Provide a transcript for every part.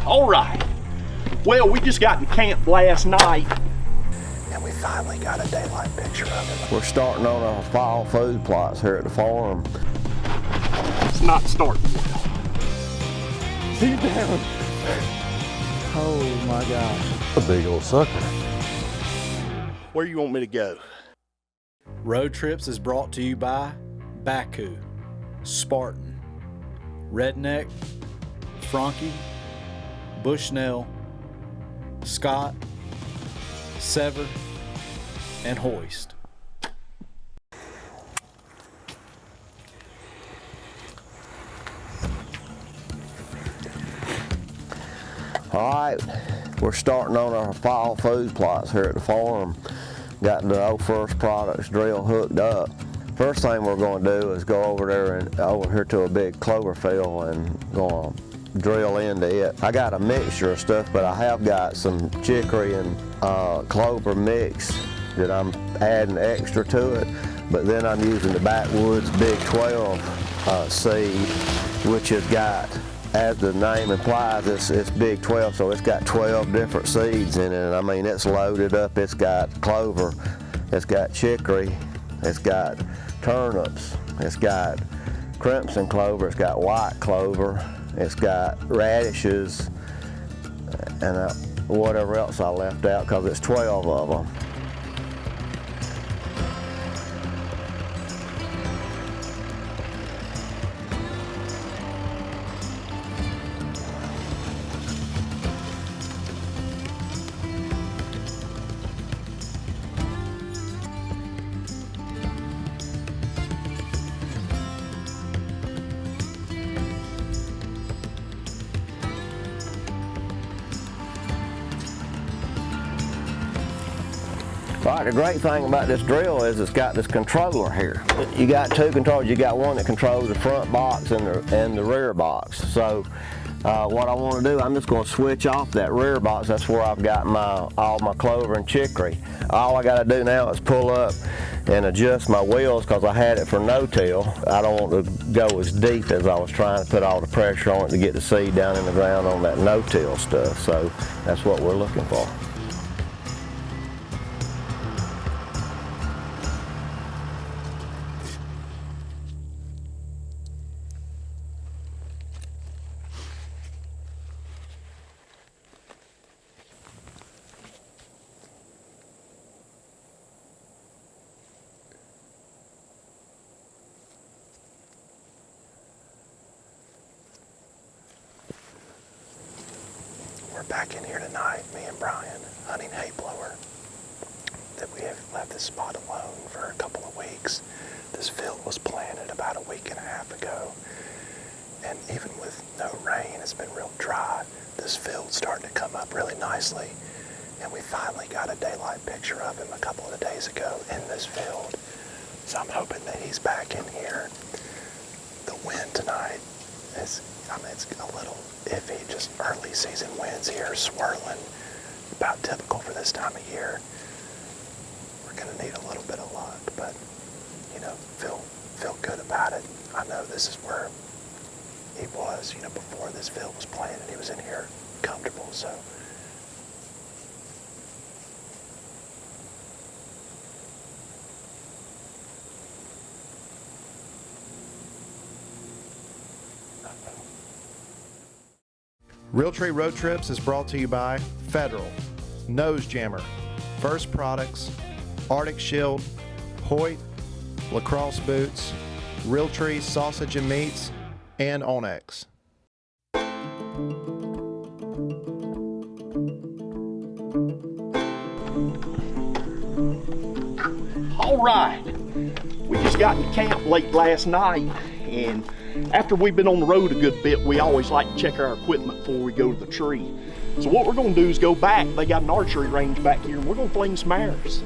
All right. Well, we just got in camp last night, and we finally got a daylight picture of it. We're starting on our fall food plots here at the farm. It's not starting well. She's down. Oh my gosh. A big old sucker. Where you want me to go? Road Trips is brought to you by Baku, Spartan, Redneck, Frankie, Bushnell, Scott, Sever, and Hoist. All right, we're starting on our fall food plots here at the farm. Got the old First Products drill hooked up. First thing we're going to do is go over there and over here to a big clover field and go drill into it. I got a mixture of stuff, but I have got some chicory and clover mix that I'm adding extra to it. But then I'm using the Backwoods Big 12 seed, which has got, as the name implies, it's Big 12, so it's got 12 different seeds in it. I mean, it's loaded up. It's got clover, it's got chicory, it's got turnips, it's got crimson clover, it's got white clover, it's got radishes, and whatever else I left out, because it's 12 of them. All right, the great thing about this drill is it's got this controller here. You got two controllers. You got one that controls the front box and the rear box. So what I want to do, I'm just going to switch off that rear box. That's where I've got all my clover and chicory. All I got to do now is pull up and adjust my wheels, because I had it for no-till. I don't want to go as deep as I was trying to put all the pressure on it to get the seed down in the ground on that no-till stuff. So that's what we're looking for. We're back in here tonight, me and Brian, hunting hay blower. That we have left this spot alone for a couple of weeks. This field was planted about a week and a half ago. And even with no rain, it's been real dry. This field's starting to come up really nicely. And we finally got a daylight picture of him a couple of days ago in this field. So I'm hoping that he's back in here. The wind tonight is, it's a little iffy, just early season winds here, swirling, about typical for this time of year. We're gonna need a little bit of luck, but feel good about it. I know this is where he was, before this field was planted. He was in here comfortable, so. Realtree Road Trips is brought to you by Federal, Nose Jammer, First Products, Arctic Shield, Hoyt, Lacrosse Boots, Realtree Sausage and Meats, and Onyx. All right. We just got in camp late last night, and after we've been on the road a good bit, we always like to check our equipment before we go to the tree. So what we're going to do is go back. They got an archery range back here, and we're going to fling some arrows.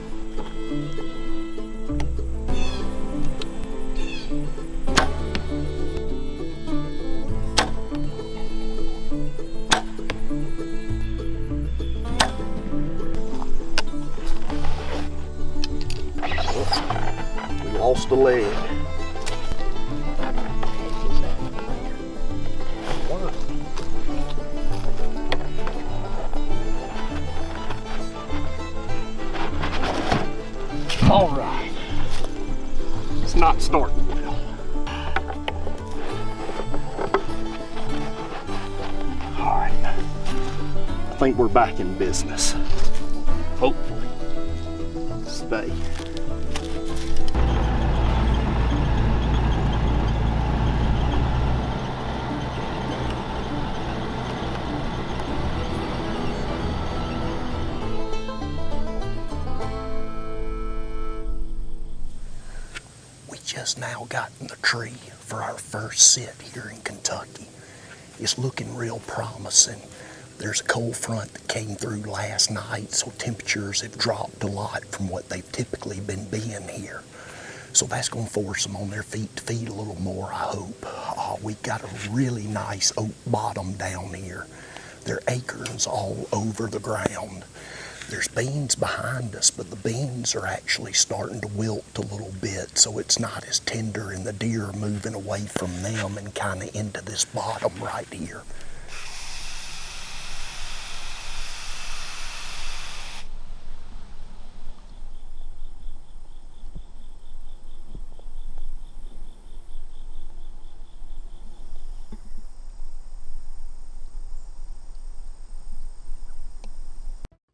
We lost a leg. think we're back in business. Hopefully. Stay. We just now got in the tree for our first sit here in Kentucky. It's looking real promising. There's a cold front that came through last night, so temperatures have dropped a lot from what they've typically been being here. So that's going to force them on their feet to feed a little more, I hope. We've got a really nice oak bottom down here. There are acorns all over the ground. There's beans behind us, but the beans are actually starting to wilt a little bit, so it's not as tender, and the deer are moving away from them and kind of into this bottom right here.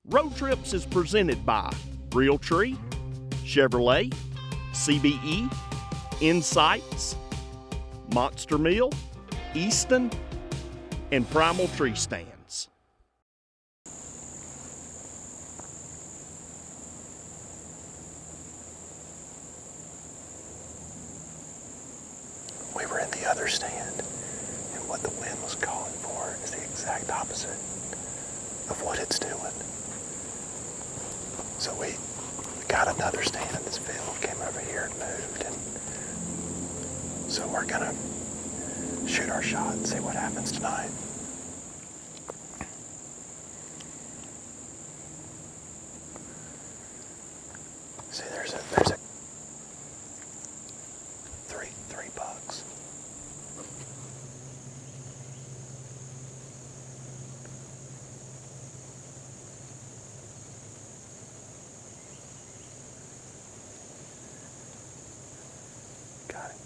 Road Trips is presented by Realtree, Chevrolet, CBE, Insights, Monster Mill, Easton, and Primal Tree Stands. We were in the other stand, and what the wind was calling for is the exact opposite of what it's doing. So we got another stand in this field, came over here and moved, and so we're gonna shoot our shot and see what happens tonight. See, there's a three bucks. Got it.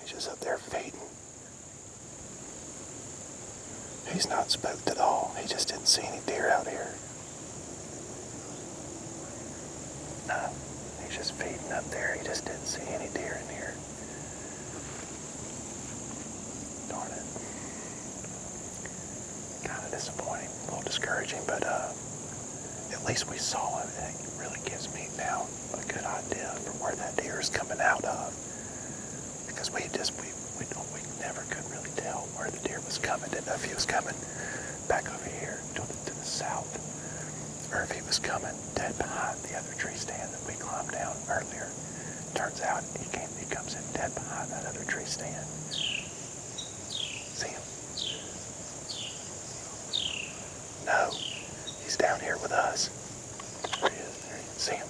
He's just up there feeding. He's not spooked at all. He just didn't see any deer out here. No, he's just feeding up there. He just didn't see any deer in here. Darn it. Kind of disappointing, a little discouraging, but at least we saw it. And it really gives me now a good idea for where that deer is coming out of. Because we never could really tell where the deer was coming. Didn't know if he was coming back over here to the south, or if he was coming dead behind the other tree stand that we climbed down earlier. Turns out he comes in dead behind that other tree stand. See him? No, he's down here with us. There he is. There you can see him.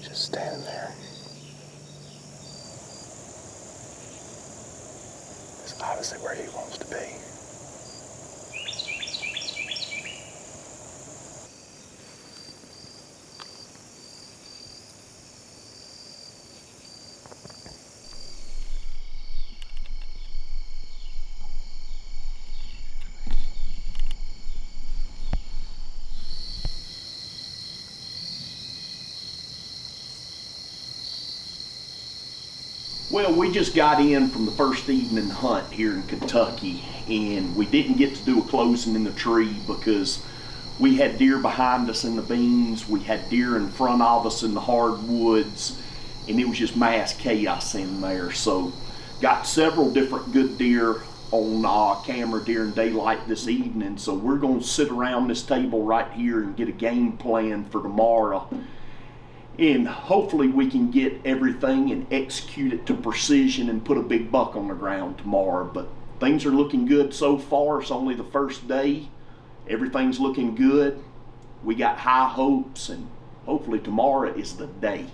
Just standing there. It's obviously where he wants to be. Well, we just got in from the first evening hunt here in Kentucky, and we didn't get to do a closing in the tree because we had deer behind us in the beans, we had deer in front of us in the hardwoods, and it was just mass chaos in there. So got several different good deer on camera during daylight this evening, so we're going to sit around this table right here and get a game plan for tomorrow, and hopefully we can get everything and execute it to precision and put a big buck on the ground tomorrow. But things are looking good so far. It's only the first day. Everything's looking good. We got high hopes, and hopefully tomorrow is the day.